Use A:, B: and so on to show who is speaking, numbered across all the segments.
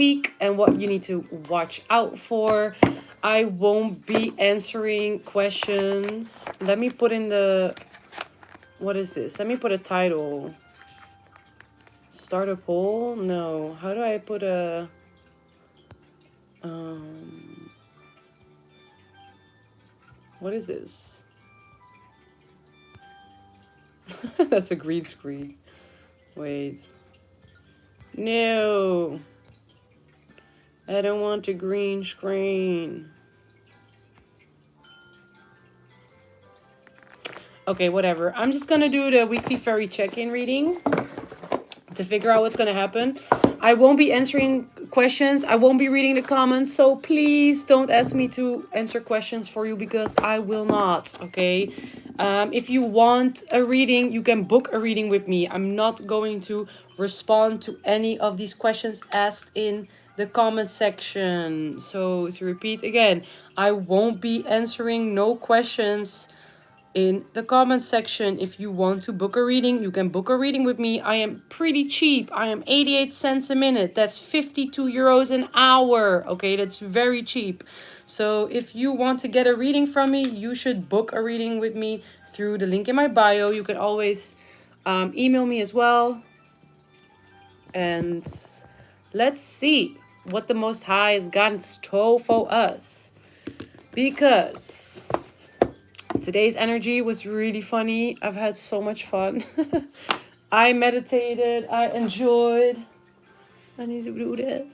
A: week and what you need to watch out for. I won't be answering questions. Let me put in the... What is this? Let me put a title. Start a poll? No. How do I put a... What is this? That's a green screen. Wait. No. I don't want a green screen. Okay, whatever. I'm just gonna do the weekly fairy check-in reading to figure out what's gonna happen. I won't be answering questions. I won't be reading the comments. So please don't ask me to answer questions for you because I will not, okay? If you want a reading, you can book a reading with me. I'm not going to respond to any of these questions asked in the comment section. So to repeat again, I won't be answering no questions in the comment section. If you want to book a reading, you can book a reading with me. I am pretty cheap. I am 88 cents a minute. That's 52 euros an hour. Okay, that's very cheap. So if you want to get a reading from me, you should book a reading with me through the link in my bio. You can always email me as well. And let's see what the Most High has got in store for us. Because today's energy was really funny. I've had so much fun. I meditated. I enjoyed. I need to do that.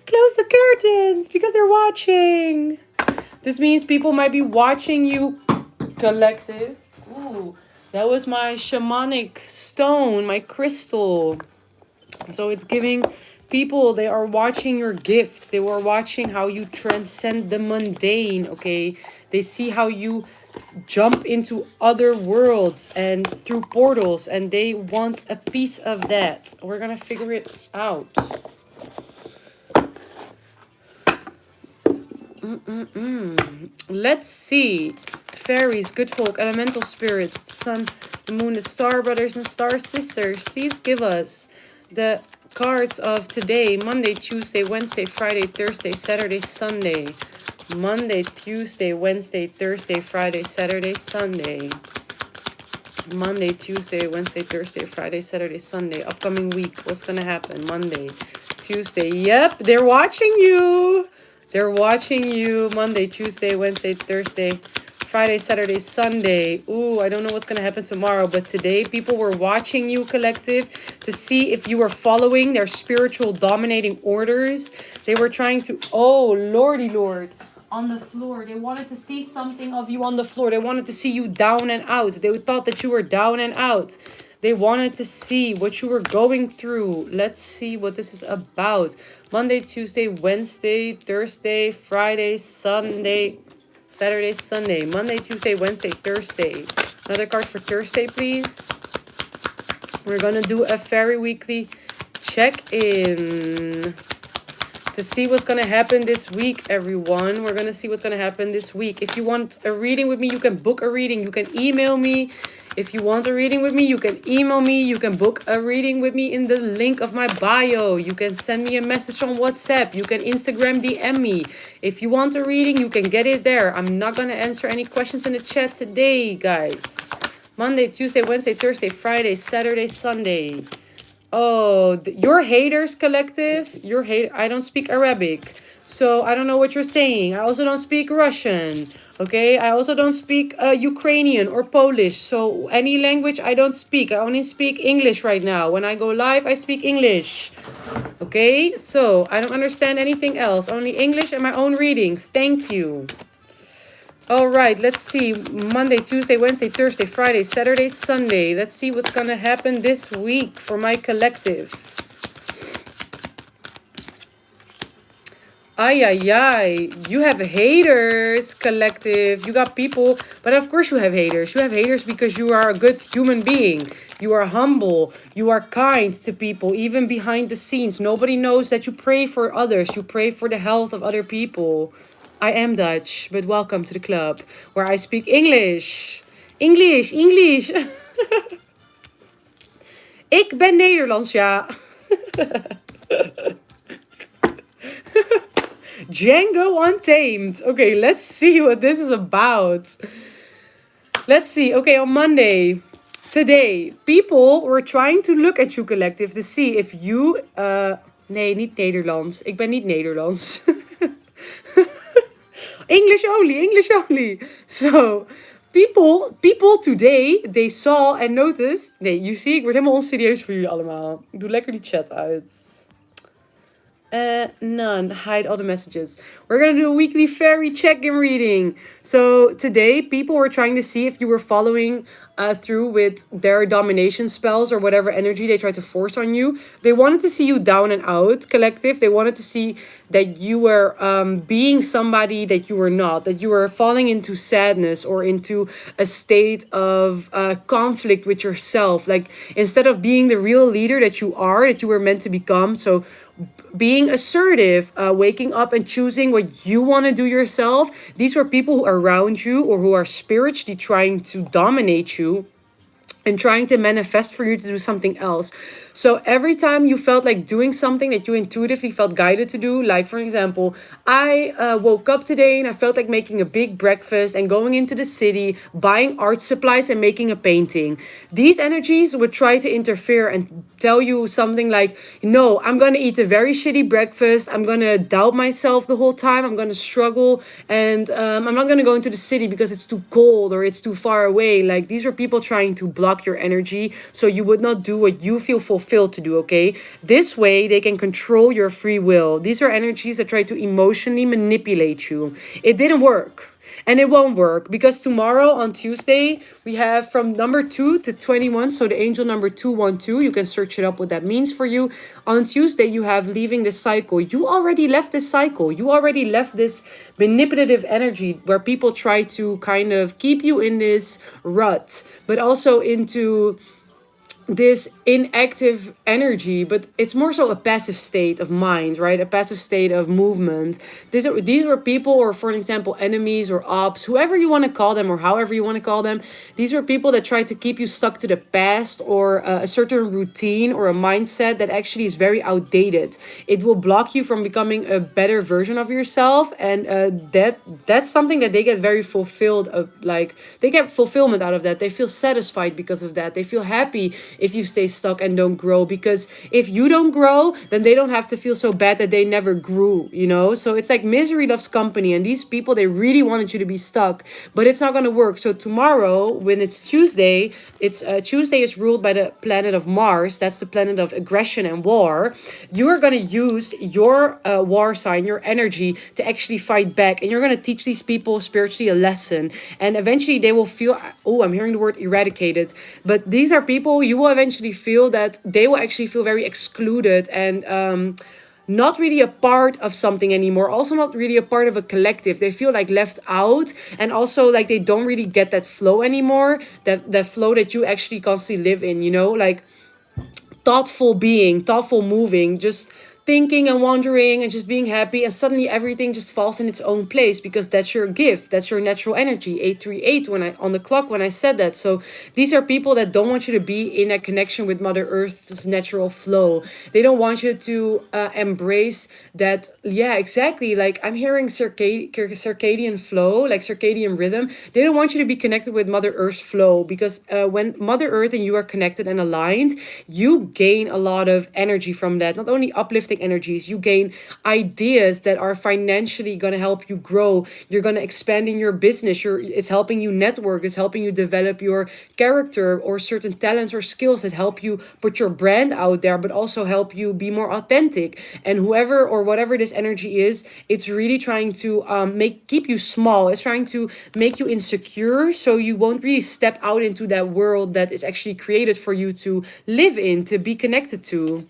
A: Close the curtains because they're watching. This means people might be watching you, collective. Ooh, that was my shamanic stone, my crystal. So it's giving people, they are watching your gifts. They were watching how you transcend the mundane, okay? They see how you jump into other worlds and through portals, and they want a piece of that. We're gonna figure it out. Let's see. Fairies, good folk, elemental spirits, the sun, the moon, the star brothers and star sisters, please give us the cards of today: Monday, Tuesday, Wednesday, Friday, Thursday, Saturday, Sunday. Monday, Tuesday, Wednesday, Thursday, Friday, Saturday, Sunday. Monday, Tuesday, Wednesday, Thursday, Friday, Saturday, Sunday. Upcoming week, what's gonna happen? Monday, Tuesday. Yep, they're watching you. They're watching you. Monday, Tuesday, Wednesday, Thursday, Friday, Saturday, Sunday. Ooh, I don't know what's going to happen tomorrow. But today, people were watching you, collective, to see if you were following their spiritual dominating orders. They were trying to... Oh, lordy lord. On the floor. They wanted to see something of you on the floor. They wanted to see you down and out. They thought that you were down and out. They wanted to see what you were going through. Let's see what this is about. Monday, Tuesday, Wednesday, Thursday, Friday, Sunday, Saturday, Sunday. Monday, Tuesday, Wednesday, Thursday. Another card for Thursday, please. We're going to do a fairy weekly check-in to see what's going to happen this week, everyone. We're going to see what's going to happen this week. If you want a reading with me, you can book a reading. You can email me. If you want a reading with me, you can email me. You can book a reading with me in the link of my bio. You can send me a message on WhatsApp. You can Instagram DM me. If you want a reading, you can get it there. I'm not going to answer any questions in the chat today, guys. Monday, Tuesday, Wednesday, Thursday, Friday, Saturday, Sunday. Oh, your haters, collective. I don't speak Arabic, so I don't know what you're saying. I also don't speak Russian. Okay, I also don't speak Ukrainian or Polish. So any language I don't speak. I only speak English right now. When I go live, I speak English. Okay, so I don't understand anything else. Only English and my own readings. Thank you. All right, let's see. Monday, Tuesday, Wednesday, Thursday, Friday, Saturday, Sunday. Let's see what's going to happen this week for my collective. Ay, ay, ay. You have haters, collective. You got people, but of course you have haters. You have haters because you are a good human being. You are humble. You are kind to people, even behind the scenes. Nobody knows that you pray for others. You pray for the health of other people. I am Dutch, but welcome to the club where I speak English. English, English. Ik ben Nederlands, ja. Django Untamed. Okay, let's see what this is about. Let's see. Okay, on Monday, today, people were trying to look at you, collective, to see if you. Nee, niet Nederlands. Ik ben niet Nederlands. English only, English only. So, people today, they saw and noticed. Nee, you see, ik word helemaal onserieus voor jullie allemaal. Ik doe lekker die chat uit. None. Hide all the messages. We're going to do a weekly fairy check-in reading. So today, people were trying to see if you were following through with their domination spells or whatever energy they tried to force on you. They wanted to see you down and out, collective. They wanted to see that you were being somebody that you were not, that you were falling into sadness or into a state of conflict with yourself. Like, instead of being the real leader that you are, that you were meant to become. So being assertive, waking up and choosing what you want to do yourself. These were people who are around you or who are spiritually trying to dominate you and trying to manifest for you to do something else. So every time you felt like doing something that you intuitively felt guided to do, like for example, I woke up today and I felt like making a big breakfast and going into the city, buying art supplies and making a painting. These energies would try to interfere and tell you something like, no, I'm going to eat a very shitty breakfast. I'm going to doubt myself the whole time. I'm going to struggle. And I'm not going to go into the city because it's too cold or it's too far away. Like, these are people trying to block your energy so you would not do what you feel fulfilled to do, okay? This way, they can control your free will. These are energies that try to emotionally manipulate you. It didn't work. And it won't work because tomorrow on Tuesday, we have from number 2 to 21. So the angel number 212, you can search it up what that means for you. On Tuesday, you have leaving this cycle. You already left this cycle. You already left this manipulative energy where people try to kind of keep you in this rut, but also into this inactive energy, but it's more so a passive state of mind, right? A passive state of movement. These were people, or for example, enemies or ops, whoever you want to call them or however you want to call them. These were people that try to keep you stuck to the past or a certain routine or a mindset that actually is very outdated. It will block you from becoming a better version of yourself, and that's something that they get very fulfilled of. Like, they get fulfillment out of that. They feel satisfied because of that. They feel happy if you stay stuck and don't grow, because if you don't grow, then they don't have to feel so bad that they never grew, you know? So it's like misery loves company, and these people, they really wanted you to be stuck, but it's not going to work. So tomorrow, when it's Tuesday, Tuesday is ruled by the planet of Mars. That's the planet of aggression and war. You are going to use your war sign, your energy, to actually fight back, and you're going to teach these people spiritually a lesson, and eventually they will feel, oh, I'm hearing the word eradicated, but these are people you will eventually feel that they will actually feel very excluded and not really a part of something anymore, also not really a part of a collective. They feel like left out, and also like they don't really get that flow anymore, that flow that you actually constantly live in, you know, like thoughtful being, thoughtful moving, just thinking and wondering and just being happy, and suddenly everything just falls in its own place because that's your gift, that's your natural energy. 838 when I on the clock when I said that. So these are people that don't want you to be in a connection with Mother Earth's natural flow. They don't want you to embrace that. Yeah, exactly, like I'm hearing circadian flow, like circadian rhythm. They don't want you to be connected with Mother Earth's flow, because when Mother Earth and you are connected and aligned, you gain a lot of energy from that. Not only uplifting energies, you gain ideas that are financially going to help you grow. You're going to expand in your business. It's helping you network. It's helping you develop your character or certain talents or skills that help you put your brand out there, but also help you be more authentic. And whoever or whatever this energy is, it's really trying to keep you small. It's trying to make you insecure, so you won't really step out into that world that is actually created for you to live in, to be connected to.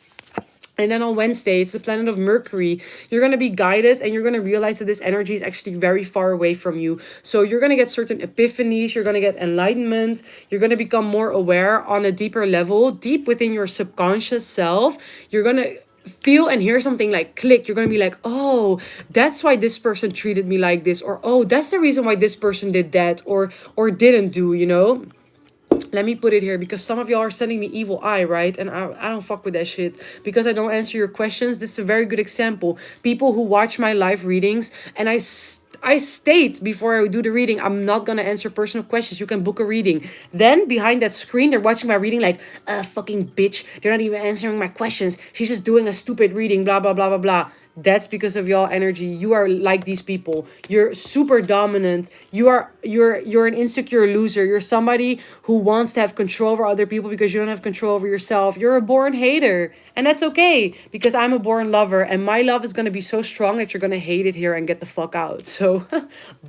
A: And then on Wednesday, it's the planet of Mercury. You're going to be guided, and you're going to realize that this energy is actually very far away from you. So you're going to get certain epiphanies. You're going to get enlightenment. You're going to become more aware on a deeper level, deep within your subconscious self. You're going to feel and hear something like click. You're going to be like, oh, that's why this person treated me like this. Or, oh, that's the reason why this person did that or didn't do, you know. let me put it here, because some of y'all are sending me evil eye, right? And I don't fuck with that shit. Because I don't answer your questions, this is a very good example. People who watch my live readings, and I state before I do the reading, I'm not gonna answer personal questions. You can book a reading. Then behind that screen, they're watching my reading like, fucking bitch. They're not even answering my questions. She's just doing a stupid reading, blah, blah, blah, blah, blah. That's because of y'all energy. You are like these people. You're super dominant. You're an insecure loser. You're somebody who wants to have control over other people because you don't have control over yourself. You're a born hater. And that's okay, because I'm a born lover, and my love is going to be so strong that you're going to hate it here and get the fuck out. So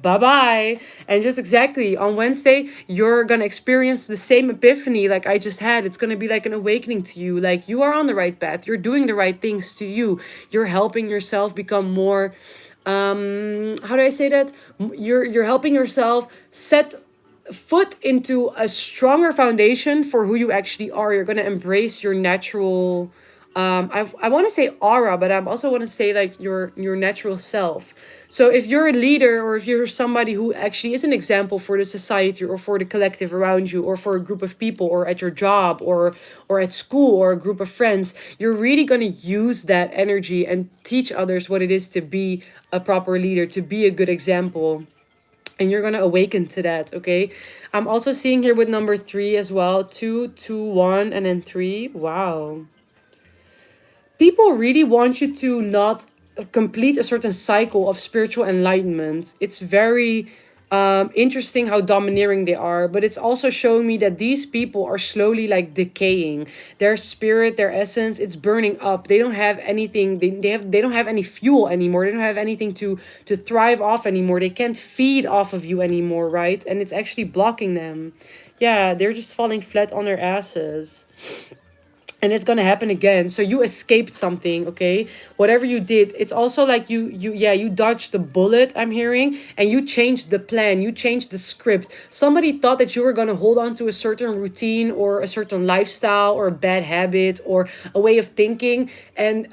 A: bye-bye. And just exactly on Wednesday, you're going to experience the same epiphany like I just had. It's going to be like an awakening to you. Like, you are on the right path. You're doing the right things to you. You're helping yourself become more, how do I say that? You're helping yourself set foot into a stronger foundation for who you actually are. You're going to embrace your natural, I want to say aura, but I also want to say like your natural self. So if you're a leader, or if you're somebody who actually is an example for the society or for the collective around you, or for a group of people, or at your job, or at school, or a group of friends, you're really going to use that energy and teach others what it is to be a proper leader, to be a good example. And you're going to awaken to that. Okay, I'm also seeing here with number 3 as well, 2, 2, 1, and then 3. Wow, people really want you to not complete a certain cycle of spiritual enlightenment. It's very interesting how domineering they are, but it's also showing me that these people are slowly like decaying. Their spirit, their essence, it's burning up. They don't have anything. They don't have any fuel anymore. They don't have anything to thrive off anymore. They can't feed off of you anymore, right? And it's actually blocking them. Yeah, they're just falling flat on their asses. And it's gonna happen again. So you escaped something, okay? Whatever you did, it's also like you dodged the bullet, I'm hearing, and you changed the plan, you changed the script. Somebody thought that you were gonna hold on to a certain routine, or a certain lifestyle, or a bad habit, or a way of thinking, and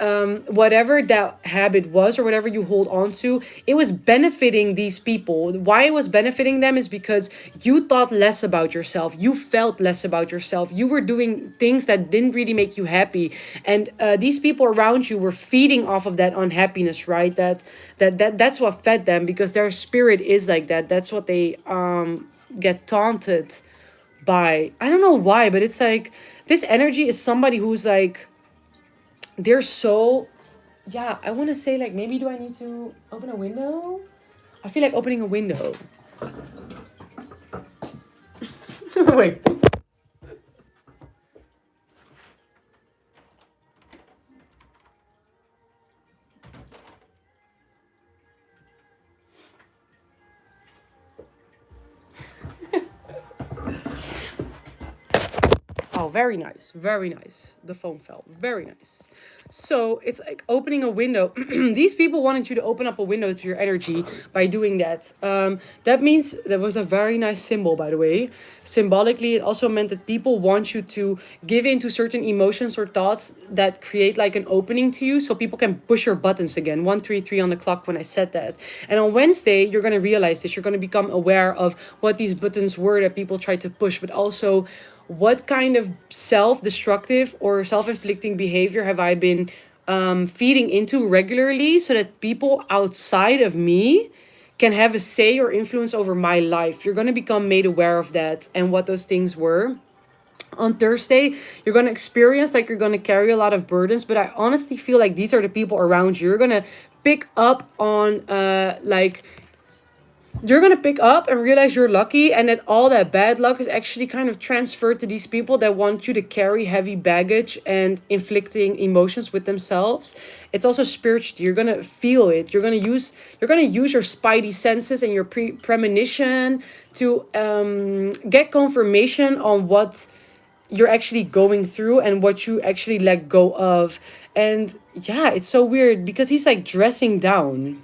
A: whatever that habit was, or whatever you hold on to, it was benefiting these people. Why it was benefiting them is because you thought less about yourself, you felt less about yourself, you were doing things that didn't really make you happy, and these people around you were feeding off of that unhappiness, right? That's what fed them, because their spirit is like that. That's what they get taunted by. I don't know why, but it's like this energy is somebody who's like, they're so, yeah, I want to say like, maybe do I need to open a window? I feel like opening a window. Wait. Oh, very nice. Very nice. The phone fell. Very nice. So it's like opening a window. These people wanted you to open up a window to your energy by doing that. That means, that was a very nice symbol, by the way. Symbolically, it also meant that people want you to give in to certain emotions or thoughts that create like an opening to you, so people can push your buttons again. 133 on the clock when I said that. And on Wednesday, you're going to realize this. You're going to become aware of what these buttons were that people tried to push, but also what kind of self-destructive or self-inflicting behavior have I been feeding into regularly, so that people outside of me can have a say or influence over my life. You're going to become made aware of that and what those things were. On Thursday, you're going to experience like you're going to carry a lot of burdens, but I honestly feel like these are the people around you. You're going to pick up on you're going to pick up and realize you're lucky, and that all that bad luck is actually kind of transferred to these people that want you to carry heavy baggage and inflicting emotions with themselves. It's also spiritual. You're going to feel it. You're going to use your spidey senses and your premonition to get confirmation on what you're actually going through and what you actually let go of. And yeah, it's so weird because he's like dressing down.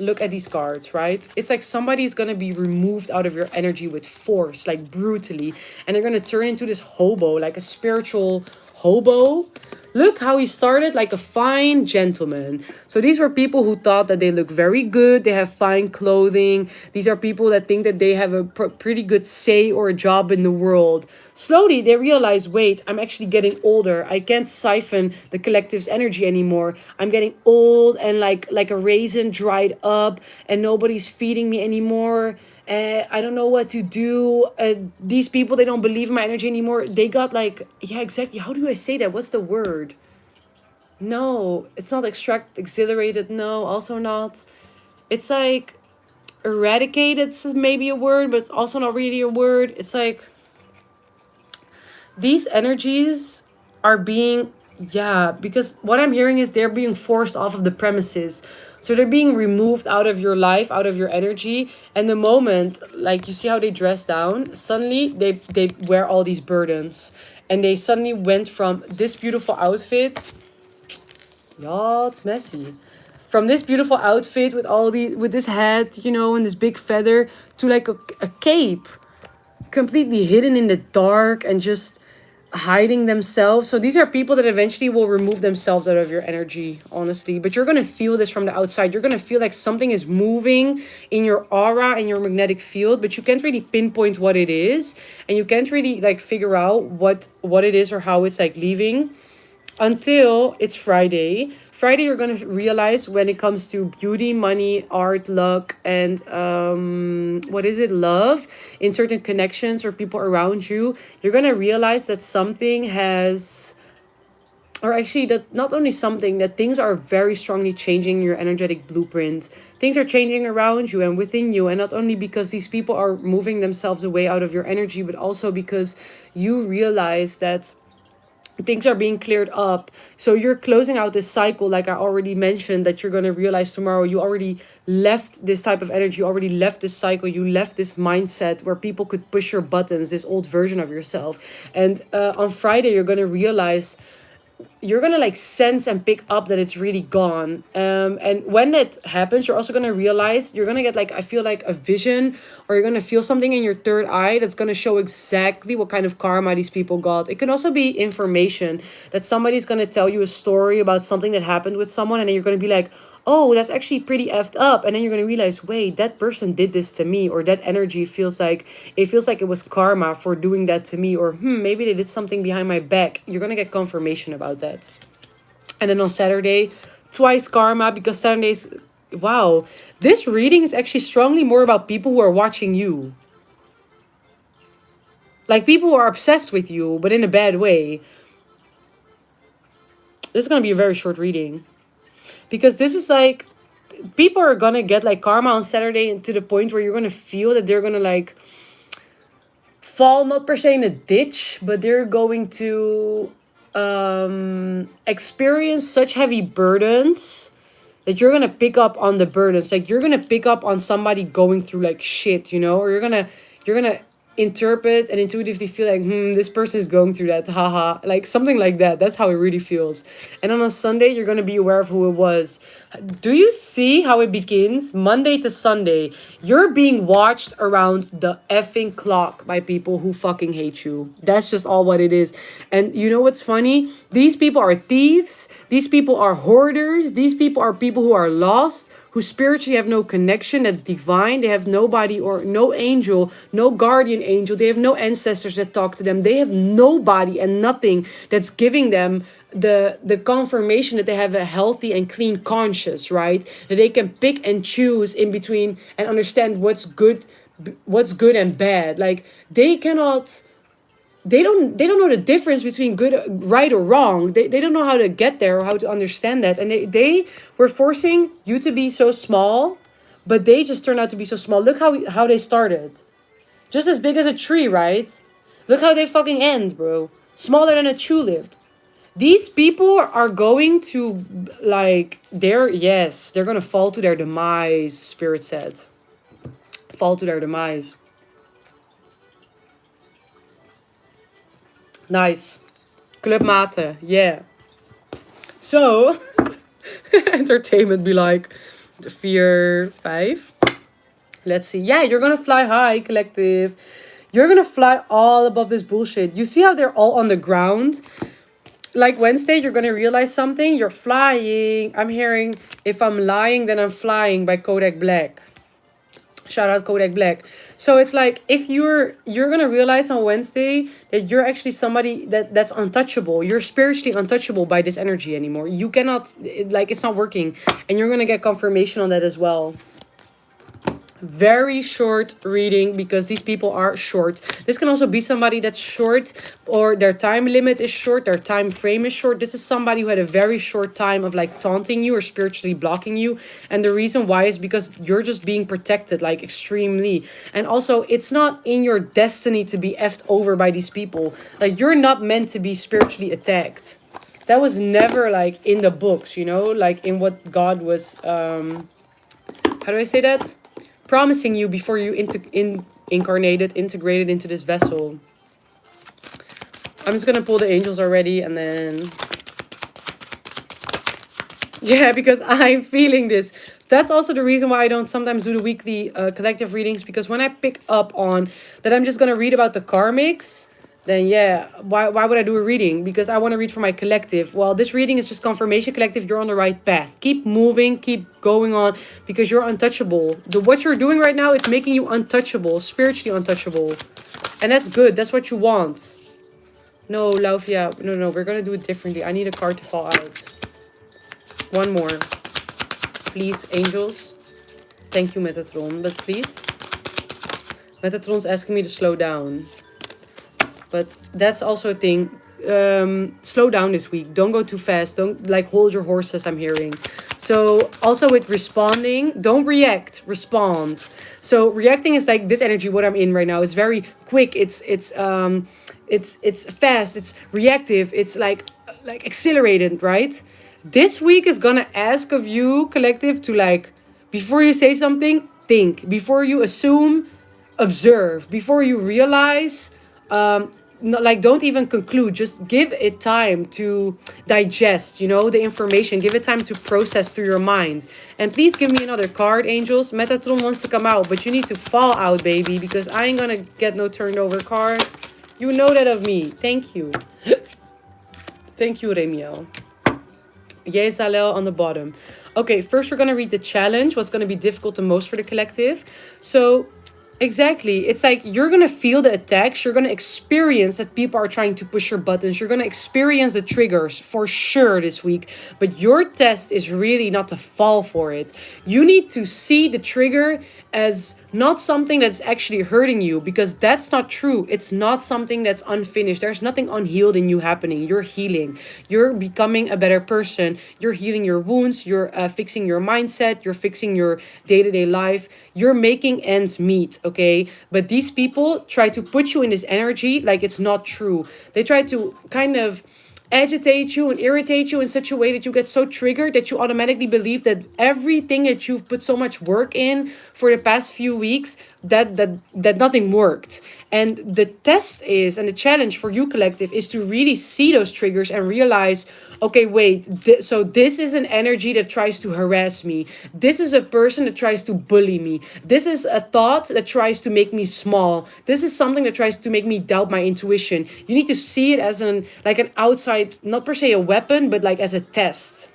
A: Look at these cards, right? It's like somebody's gonna be removed out of your energy with force, like brutally, and they're gonna turn into this hobo, like a spiritual hobo. Look how he started, like a fine gentleman. So these were people who thought that they look very good, they have fine clothing. These are people that think that they have a pretty good say or a job in the world. Slowly they realize, wait, I'm actually getting older. I can't siphon the collective's energy anymore. I'm getting old and like a raisin dried up, and nobody's feeding me anymore. I don't know what to do. These people, they don't believe in my energy anymore. They got like, yeah, exactly. How do I say that? What's the word? No, it's not exhilarated. No, also not. It's like eradicated, maybe a word, but it's also not really a word. It's like these energies are being, yeah, because what I'm hearing is they're being forced off of the premises. So they're being removed out of your life, out of your energy. And the moment, like, you see how they dress down, suddenly they wear all these burdens. And they suddenly went from this beautiful outfit. Yeah, it's messy. From this beautiful outfit with all the, with this hat, you know, and this big feather, to like a cape, completely hidden in the dark and just hiding themselves. So these are people that eventually will remove themselves out of your energy, honestly. But you're going to feel this from the outside. You're going to feel like something is moving in your aura and your magnetic field, but you can't really pinpoint what it is, and you can't really like figure out what it is or how it's like leaving until it's Friday. Friday, you're gonna realize when it comes to beauty, money, art, luck, and what is it, love, in certain connections or people around you, you're gonna realize that something has, or actually that not only something, that things are very strongly changing your energetic blueprint. Things are changing around you and within you, and not only because these people are moving themselves away out of your energy, but also because you realize that things are being cleared up. So you're closing out this cycle, like I already mentioned, that you're going to realize tomorrow. You already left this type of energy, you already left this cycle, you left this mindset where people could push your buttons, this old version of yourself. And on Friday, you're going to realize, you're gonna like sense and pick up that it's really gone. And when that happens, you're also gonna realize, you're gonna get like, I feel like a vision, or you're gonna feel something in your third eye that's gonna show exactly what kind of karma these people got. It can also be information that somebody's gonna tell you a story about something that happened with someone, and then you're gonna be like, oh, that's actually pretty effed up. And then you're going to realize, wait, that person did this to me, or that energy feels like it was karma for doing that to me, or maybe they did something behind my back. You're going to get confirmation about that. And then on Saturday, twice karma, because Saturdays, wow, this reading is actually strongly more about people who are watching you. Like people who are obsessed with you, but in a bad way. This is going to be a very short reading. Because this is like, people are gonna get like karma on Saturday, to the point where you're gonna feel that they're gonna like fall, not per se in a ditch, but they're going to experience such heavy burdens that you're gonna pick up on the burdens. Like you're gonna pick up on somebody going through like shit, you know, or you're gonna interpret and intuitively feel like, this person is going through that, haha, like something like that. That's how it really feels. And on a Sunday, you're gonna be aware of who it was. Do you see how it begins? Monday to Sunday, you're being watched around the effing clock by people who fucking hate you. That's just all what it is. And you know what's funny? These people are thieves. These people are hoarders. These people are people who are lost, who spiritually have no connection that's divine. They have nobody, or no angel, no guardian angel. They have no ancestors that talk to them. They have nobody and nothing that's giving them the confirmation that they have a healthy and clean conscience, right? That they can pick and choose in between and understand what's good and bad. Like they cannot, they don't know the difference between good, right, or wrong. They don't know how to get there or how to understand that. And they were forcing you to be so small, but they just turned out to be so small. Look how they started. Just as big as a tree, right? Look how they fucking end, bro. Smaller than a tulip. These people are going to, like, they're gonna fall to their demise, Spirit said. Fall to their demise. Nice. Club Mate, yeah. So, entertainment be like 4, 5. Let's see. Yeah, you're gonna fly high, collective. You're gonna fly all above this bullshit. You see how they're all on the ground? like Wednesday, you're gonna realize something. You're flying. I'm hearing "If I'm Lying, Then I'm Flying" by Kodak Black. Shout out Kodak Black. So it's like if you're gonna realize on Wednesday that you're actually somebody that's untouchable. You're spiritually untouchable by this energy anymore. You cannot like it's not working, and you're gonna get confirmation on that as well. Very short reading because these people are short. This can also be somebody that's short, or their time limit is short, their time frame is short. This is somebody who had a very short time of like taunting you or spiritually blocking you, and the reason why is because you're just being protected like extremely. And also it's not in your destiny to be effed over by these people. Like you're not meant to be spiritually attacked. That was never like in the books, you know, like in what God was how do I say that, promising you before you integrated into this vessel. I'm just gonna pull the angels already, and then yeah, because I'm feeling this. That's also the reason why I don't sometimes do the weekly collective readings, because when I pick up on that I'm just gonna read about the karmics, then yeah, why would I do a reading? Because I want to read for my collective. Well, this reading is just confirmation collective. You're on the right path. Keep moving, keep going on, because you're untouchable. What you're doing right now, it's making you untouchable, spiritually untouchable. And that's good. That's what you want. No, Laufia. No, we're going to do it differently. I need a card to fall out. One more. Please, angels. Thank you, Metatron. But please. Metatron's asking me to slow down. But that's also a thing. Slow down this week. Don't go too fast. Don't like hold your horses, I'm hearing. So also with responding, don't react, respond. So reacting is like this energy, what I'm in right now. It's very quick. It's fast. It's reactive. It's like accelerated, right? This week is gonna ask of you, collective, to like, before you say something, think. Before you assume, observe. Before you realize, like don't even conclude, just give it time to digest, you know, the information. Give it time to process through your mind. And please give me another card, angels. Metatron wants to come out, but you need to fall out, baby, because I ain't gonna get no turned over card. You know that of me. Thank you. Thank you, Remiel. Yezalel on the bottom. Okay, first we're gonna read the challenge, what's gonna be difficult the most for the collective. So exactly. It's like you're going to feel the attacks. You're going to experience that people are trying to push your buttons. You're going to experience the triggers for sure this week. But your test is really not to fall for it. You need to see the trigger as not something that's actually hurting you, because that's not true. It's not something that's unfinished. There's nothing unhealed in you happening. You're healing. You're becoming a better person. You're healing your wounds. You're fixing your mindset. You're fixing your day-to-day life. You're making ends meet, okay? But these people try to put you in this energy like it's not true. They try to kind of agitate you and irritate you in such a way that you get so triggered that you automatically believe that everything that you've put so much work in for the past few weeks, that nothing worked. And the test is, and the challenge for you, collective, is to really see those triggers and realize, okay, wait, so this is an energy that tries to harass me. This is a person that tries to bully me. This is a thought that tries to make me small. This is something that tries to make me doubt my intuition. You need to see it as an outside, not per se a weapon, but like as a test.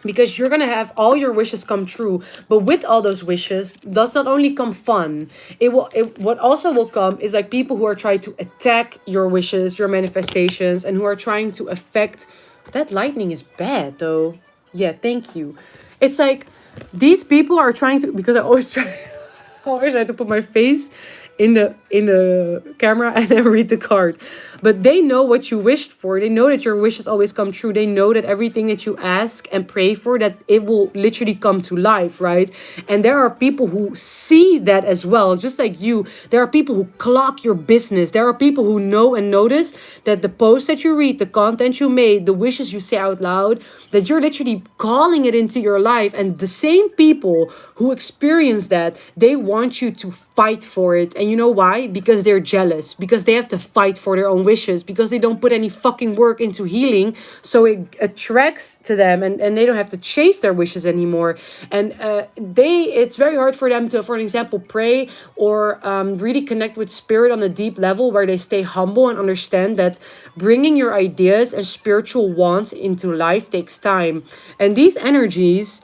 A: Because you're gonna have all your wishes come true, but with all those wishes does not only come fun. What also will come is like people who are trying to attack your wishes, your manifestations, and who are trying to affect. That lightning is bad though. Yeah, thank you. It's like these people are trying to, because I always try to put my face in the camera and then read the card. But they know what you wished for. They know that your wishes always come true. They know that everything that you ask and pray for, that it will literally come to life, right? And there are people who see that as well, just like you. There are people who clock your business. There are people who know and notice that the posts that you read, the content you made, the wishes you say out loud, that you're literally calling it into your life. And the same people who experience that, they want you to fight for it. And you know why? Because they're jealous. Because they have to fight for their own wishes because they don't put any fucking work into healing. So it attracts to them, and they don't have to chase their wishes anymore. And it's very hard for them to, for an example, pray or really connect with spirit on a deep level where they stay humble and understand that bringing your ideas and spiritual wants into life takes time. And these energies,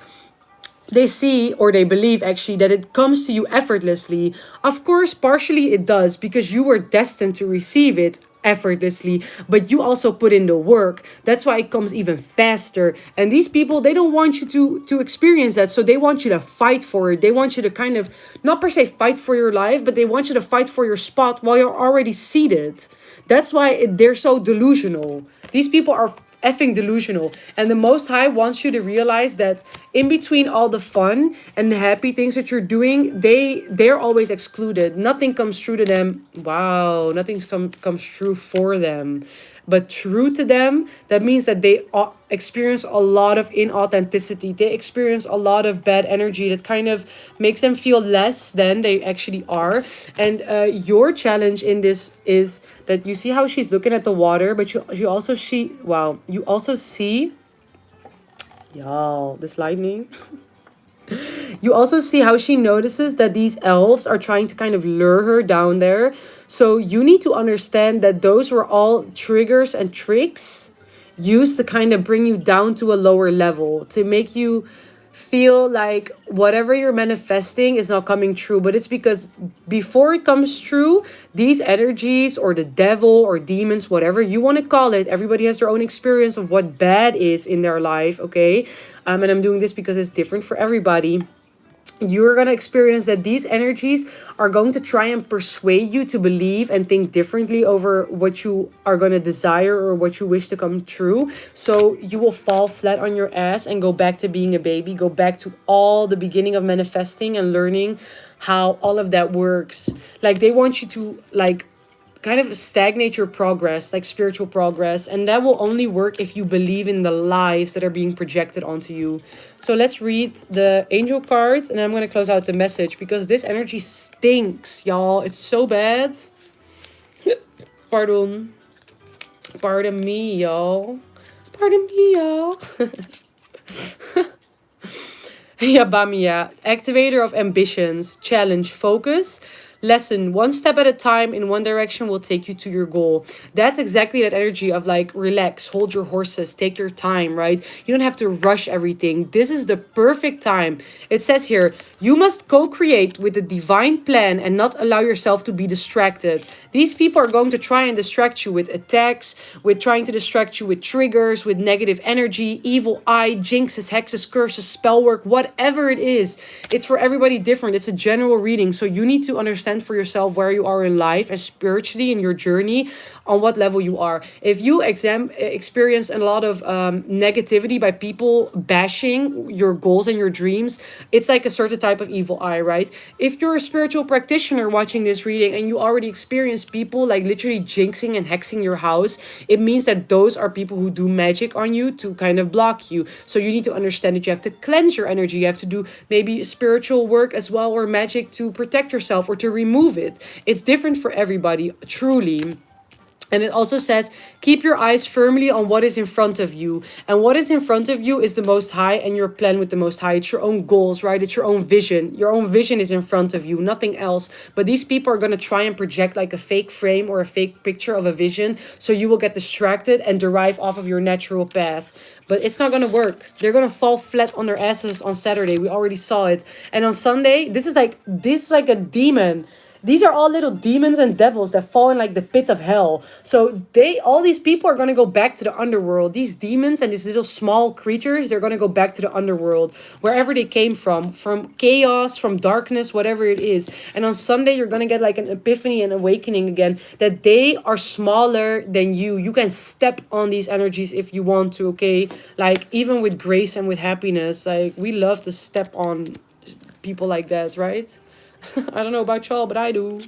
A: they see or they believe actually that it comes to you effortlessly. Of course, partially it does because you were destined to receive it effortlessly, but you also put in the work. That's why it comes even faster. And these people, they don't want you to experience that, so they want you to fight for it. They want you to kind of not per se fight for your life, but they want you to fight for your spot while you're already seated. That's why they're so delusional. These people are effing delusional. And the Most High wants you to realize that in between all the fun and the happy things that you're doing, they're always excluded. Nothing comes true to them. Wow, nothing comes true for them. But true to them, that means that they experience a lot of inauthenticity. They experience a lot of bad energy that kind of makes them feel less than they actually are. And your challenge in this is that you see how she's looking at the water, but you also see, wow, you also see, y'all, this lightning. You also see how she notices that these elves are trying to kind of lure her down there. So you need to understand that those were all triggers and tricks used to kind of bring you down to a lower level, to make you feel like whatever you're manifesting is not coming true. But it's because before it comes true, these energies or the devil or demons, whatever you want to call it, everybody has their own experience of what bad is in their life, okay? And I'm doing this because it's different for everybody. You're going to experience that these energies are going to try and persuade you to believe and think differently over what you are going to desire or what you wish to come true. So you will fall flat on your ass and go back to being a baby, go back to all the beginning of manifesting and learning how all of that works. Like, they want you to, like, kind of stagnate your progress, like spiritual progress, and that will only work if you believe in the lies that are being projected onto you. So let's read the angel cards, and then I'm going to close out the message because this energy stinks, y'all. It's so bad. Pardon me, y'all. Pardon me, y'all. Yeah, Bamiya, activator of ambitions, challenge, focus. Lesson, one step at a time in one direction will take you to your goal. That's exactly that energy of like, relax, hold your horses, take your time, right? You don't have to rush everything. This is the perfect time. It says here, you must co-create with the divine plan and not allow yourself to be distracted. These people are going to try and distract you with attacks, with trying to distract you with triggers, with negative energy, evil eye, jinxes, hexes, curses, spell work, whatever it is. It's for everybody different. It's a general reading. So you need to understand for yourself where you are in life and spiritually in your journey, on what level you are. If you experience a lot of negativity by people bashing your goals and your dreams, it's like a certain type of evil eye, right? If you're a spiritual practitioner watching this reading and you already experience people like literally jinxing and hexing your house, it means that those are people who do magic on you to kind of block you. So you need to understand that you have to cleanse your energy. You have to do maybe spiritual work as well, or magic to protect yourself or to remove it. It's different for everybody, truly. And it also says, keep your eyes firmly on what is in front of you. And what is in front of you is the Most High and your plan with the Most High. It's your own goals, right? It's your own vision. Your own vision is in front of you, nothing else. But these people are going to try and project like a fake frame or a fake picture of a vision. So you will get distracted and derive off of your natural path. But it's not going to work. They're going to fall flat on their asses on Saturday. We already saw it. And on Sunday, this is like a demon. These are all little demons and devils that fall in like the pit of hell. So all these people are going to go back to the underworld. These demons and these little small creatures, they're going to go back to the underworld, wherever they came from chaos, from darkness, whatever it is. And on Sunday, you're going to get like an epiphany and awakening again, that they are smaller than you. You can step on these energies if you want to, okay? Like, even with grace and with happiness, like, we love to step on people like that, right? I don't know about y'all, but I do.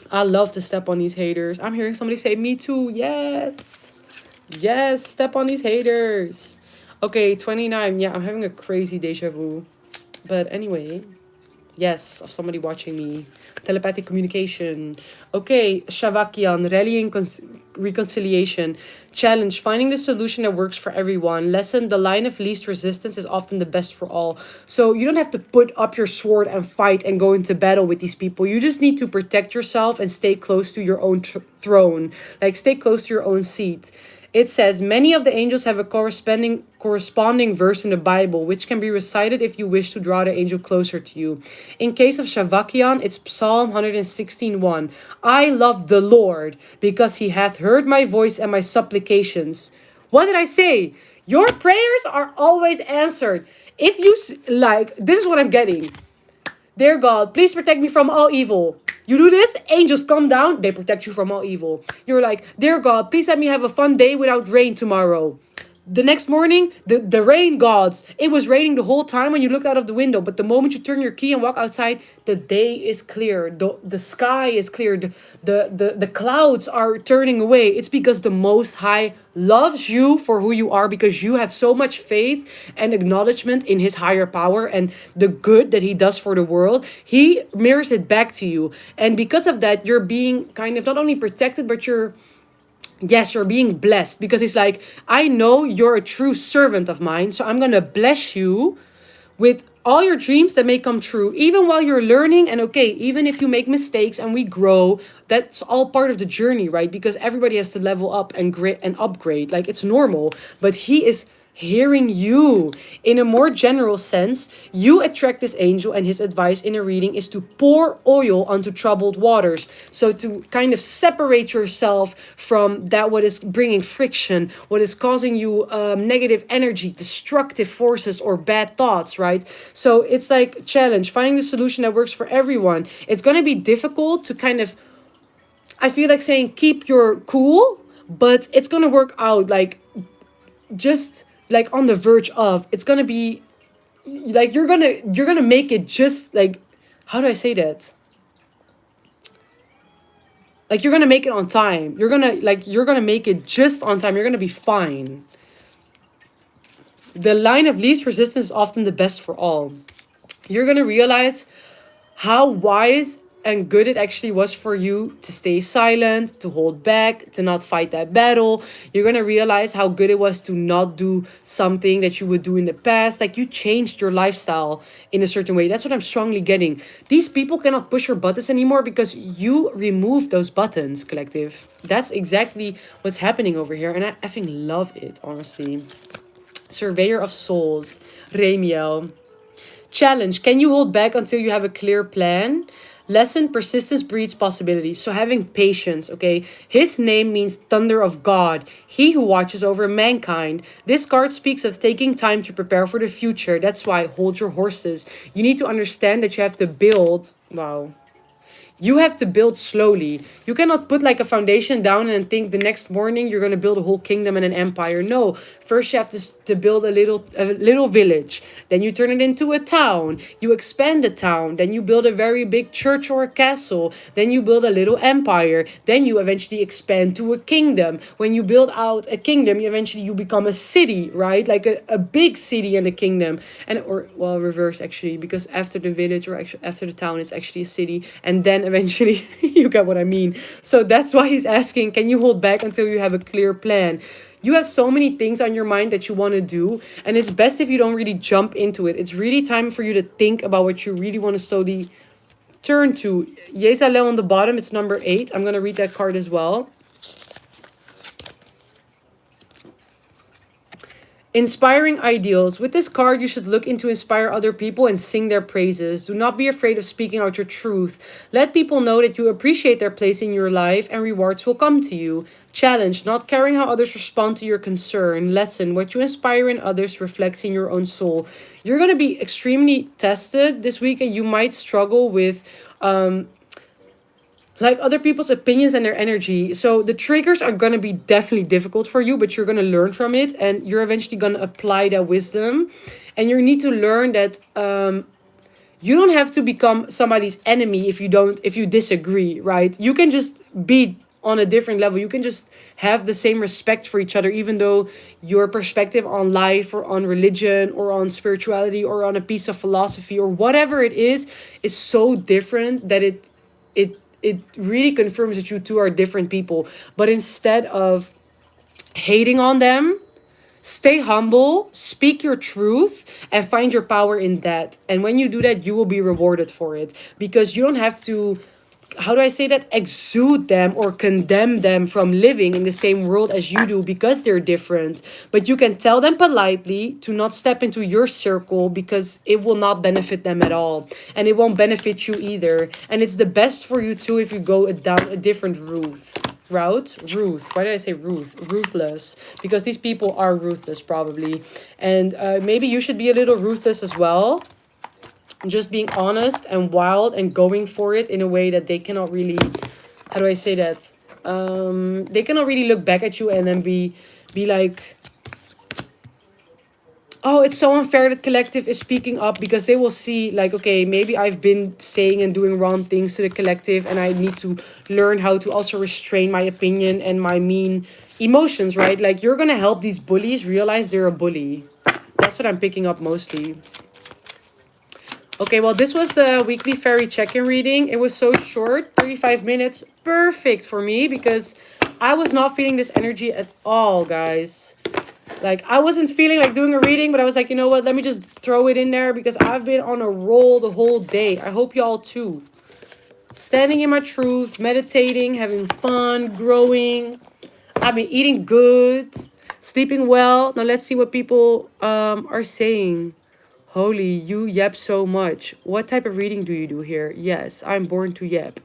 A: I love to step on these haters. I'm hearing somebody say, me too. Yes. Yes, step on these haters. Okay, 29. Yeah, I'm having a crazy deja vu. But anyway, Yes, of somebody watching me. Telepathic communication. Okay, Shavakian, rallying reconciliation. Challenge, finding the solution that works for everyone. Lesson, the line of least resistance is often the best for all. So you don't have to put up your sword and fight and go into battle with these people. You just need to protect yourself and stay close to your own throne. Like, stay close to your own seat. It says many of the angels have a corresponding verse in the Bible, which can be recited if you wish to draw the angel closer to you. In case of Shavakian, it's Psalm 116:1. I love the Lord because he hath heard my voice and my supplications. What did I say? Your prayers are always answered. If you like, this is what I'm getting. Dear God, please protect me from all evil. You do this, angels come down, they protect you from all evil. You're like, dear God, please let me have a fun day without rain tomorrow. The next morning, the rain gods. It was raining the whole time when you looked out of the window, but the moment you turn your key and walk outside, the day is clear. The sky is clear. The clouds are turning away. It's because the Most High loves you for who you are, because you have so much faith and acknowledgement in his higher power and the good that he does for the world. He mirrors it back to you. And because of that, you're being kind of not only protected, but you're being blessed, because it's like, I know you're a true servant of mine, so I'm gonna bless you with all your dreams that may come true, even while you're learning. And okay, even if you make mistakes and we grow, that's all part of the journey, right? Because everybody has to level up and grit and upgrade, like, it's normal. But he is hearing you. In a more general sense, you attract this angel, and his advice in a reading is to pour oil onto troubled waters. So to kind of separate yourself from that what is bringing friction, what is causing you negative energy, destructive forces, or bad thoughts, right? So it's like, challenge, finding the solution that works for everyone. It's going to be difficult to kind of, I feel like saying, keep your cool, but it's going to work out, like, just like on the verge of, it's gonna be like, you're gonna make it, just like, how do I say that, like, you're gonna make it on time. You're gonna make it just on time. You're gonna be fine. The line of least resistance is often the best for all. You're gonna realize how wise and good it actually was for you to stay silent, to hold back, to not fight that battle. You're gonna realize how good it was to not do something that you would do in the past. Like, you changed your lifestyle in a certain way. That's what I'm strongly getting. These people cannot push your buttons anymore because you removed those buttons, collective. That's exactly what's happening over here. And I effing love it, honestly. Surveyor of Souls, Ramiel. Challenge, can you hold back until you have a clear plan? Lesson, persistence breeds possibilities. So having patience, okay? His name means thunder of God, he who watches over mankind. This card speaks of taking time to prepare for the future. That's why, hold your horses. You need to understand that you have to build. Wow. You have to build slowly. You cannot put like a foundation down and think the next morning you're gonna build a whole kingdom and an empire. No, first you have to build a little village. Then you turn it into a town. You expand the town. Then you build a very big church or a castle. Then you build a little empire. Then you eventually expand to a kingdom. When you build out a kingdom, you become a city, right? Like a big city and a kingdom, and or well, reverse actually, because after the village or actually after the town, it's actually a city, and then eventually you get what I mean. So that's why he's asking, can you hold back until you have a clear plan? You have so many things on your mind that you want to do, and it's best if you don't really jump into it. It's really time for you to think about what you really want to slowly turn to. Yezalel on the bottom, it's number 8. I'm going to read that card as well. Inspiring ideals. With this card, you should look into inspire other people and sing their praises. Do not be afraid of speaking out your truth. Let people know that you appreciate their place in your life, and rewards will come to you. Challenge, not caring how others respond to your concern. Lesson, what you inspire in others reflects in your own soul. You're going to be extremely tested this week, and you might struggle with like other people's opinions and their energy. So the triggers are going to be definitely difficult for you, but you're going to learn from it, and you're eventually going to apply that wisdom. And you need to learn that you don't have to become somebody's enemy if you disagree, right? You can just be on a different level. You can just have the same respect for each other, even though your perspective on life or on religion or on spirituality or on a piece of philosophy or whatever it is so different that it really confirms that you two are different people. But instead of hating on them, stay humble, speak your truth, and find your power in that. And when you do that, you will be rewarded for it, because you don't have to, how do I say that, exude them or condemn them from living in the same world as you do because they're different. But you can tell them politely to not step into your circle because it will not benefit them at all. And it won't benefit you either. And it's the best for you too if you go down a different route. Why did I say ruthless? Because these people are ruthless probably. And maybe you should be a little ruthless as well, just being honest and wild and going for it in a way that they cannot really, how do I say that, they cannot really look back at you and then be like, oh, it's so unfair that collective is speaking up, because they will see like, okay, maybe I've been saying and doing wrong things to the collective, and I need to learn how to also restrain my opinion and my mean emotions, right? Like, you're gonna help these bullies realize they're a bully. That's what I'm picking up mostly. Okay, well, this was the weekly fairy check-in reading. It was so short, 35 minutes. Perfect for me, because I was not feeling this energy at all, guys. Like, I wasn't feeling like doing a reading, but I was like, you know what? Let me just throw it in there because I've been on a roll the whole day. I hope y'all too. Standing in my truth, meditating, having fun, growing. I've been eating good, sleeping well. Now let's see what people are saying. Holy, you yap so much. What type of reading do you do here? Yes, I'm born to yap.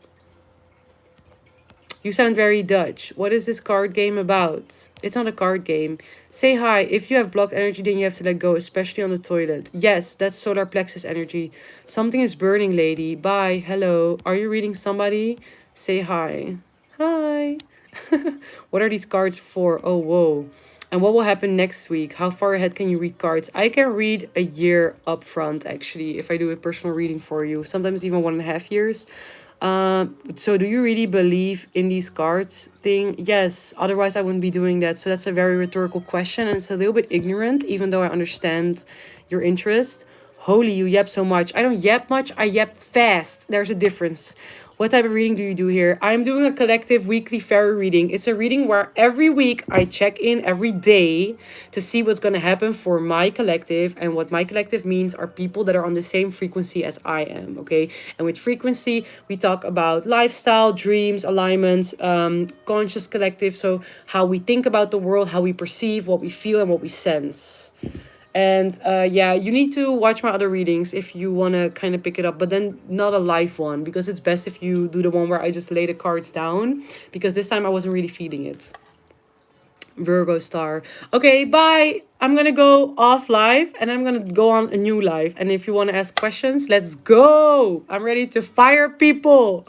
A: You sound very Dutch. What is this card game about? It's not a card game. Say hi. If you have blocked energy, then you have to let go, especially on the toilet. Yes, that's solar plexus energy. Something is burning, lady. Bye. Hello. Are you reading somebody? Say hi. Hi. What are these cards for? Oh, whoa. And what will happen next week? How far ahead can you read cards? I can read a year up front, actually, if I do a personal reading for you. Sometimes even 1.5 years. So do you really believe in these cards thing? Yes, otherwise I wouldn't be doing that. So that's a very rhetorical question, and it's a little bit ignorant, even though I understand your interest. Holy, you yap so much. I don't yap much, I yap fast. There's a difference. What type of reading do you do here? I'm doing a collective weekly fairy reading. It's a reading where every week I check in every day to see what's going to happen for my collective. And what my collective means are people that are on the same frequency as I am, okay? And with frequency, we talk about lifestyle, dreams, alignments, conscious collective. So how we think about the world, how we perceive, what we feel, and what we sense. And yeah, you need to watch my other readings if you want to kind of pick it up, but then not a live one, because it's best if you do the one where I just lay the cards down, because this time I wasn't really feeling it. Virgo star. Okay, bye. I'm gonna go off live and I'm gonna go on a new live. And if you want to ask questions, let's go. I'm ready to fire people.